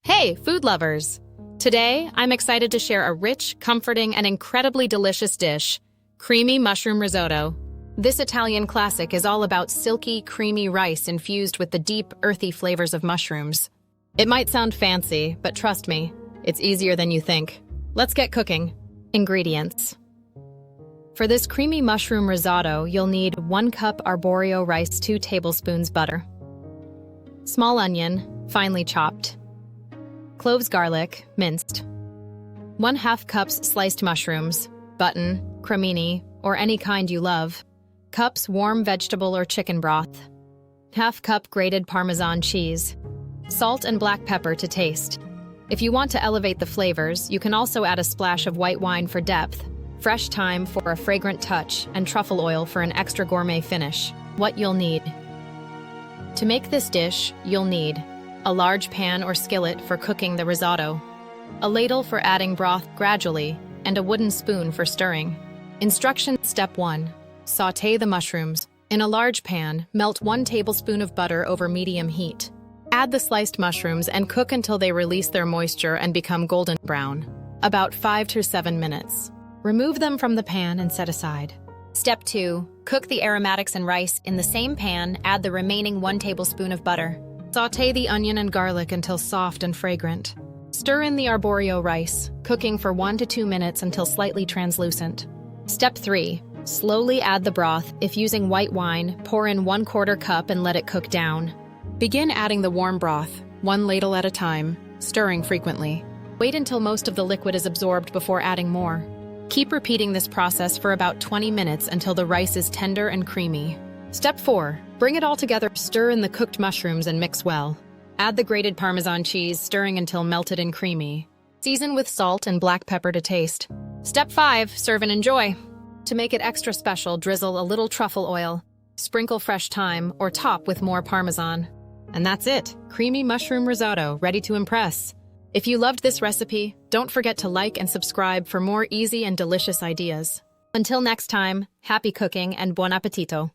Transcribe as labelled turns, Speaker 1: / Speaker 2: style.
Speaker 1: Hey, food lovers! Today, I'm excited to share a rich, comforting, and incredibly delicious dish, creamy mushroom risotto. This Italian classic is all about silky, creamy rice infused with the deep, earthy flavors of mushrooms. It might sound fancy, but trust me, it's easier than you think. Let's get cooking. Ingredients. For this creamy mushroom risotto, you'll need 1 cup Arborio rice, 2 tablespoons butter, small onion, finely chopped, cloves garlic, minced, 1/2 cups sliced mushrooms, button, cremini, or any kind you love, cups warm vegetable or chicken broth, 1/2 cup grated Parmesan cheese, salt and black pepper to taste. If you want to elevate the flavors, you can also add a splash of white wine for depth, fresh thyme for a fragrant touch, and truffle oil for an extra gourmet finish. What you'll need. To make this dish, you'll need a large pan or skillet for cooking the risotto, a ladle for adding broth gradually, and a wooden spoon for stirring. Instructions. Step 1. Sauté the mushrooms. In a large pan, melt 1 tablespoon of butter over medium heat. Add the sliced mushrooms and cook until they release their moisture and become golden brown, about 5 to 7 minutes. Remove them from the pan and set aside. Step 2. Cook the aromatics and rice. In the same pan, add the remaining 1 tablespoon of butter. Sauté the onion and garlic until soft and fragrant. Stir in the Arborio rice, cooking for 1 to 2 minutes until slightly translucent. Step 3. Slowly add the broth. If using white wine, pour in 1/4 cup and let it cook down. Begin adding the warm broth, 1 ladle at a time, stirring frequently. Wait until most of the liquid is absorbed before adding more. Keep repeating this process for about 20 minutes until the rice is tender and creamy. Step 4. Bring it all together. Stir in the cooked mushrooms and mix well. Add the grated Parmesan cheese, stirring until melted and creamy. Season with salt and black pepper to taste. Step 5. Serve and enjoy. To make it extra special, drizzle a little truffle oil, sprinkle fresh thyme, or top with more Parmesan. And that's it. Creamy mushroom risotto, ready to impress. If you loved this recipe, don't forget to like and subscribe for more easy and delicious ideas. Until next time, happy cooking and buon appetito!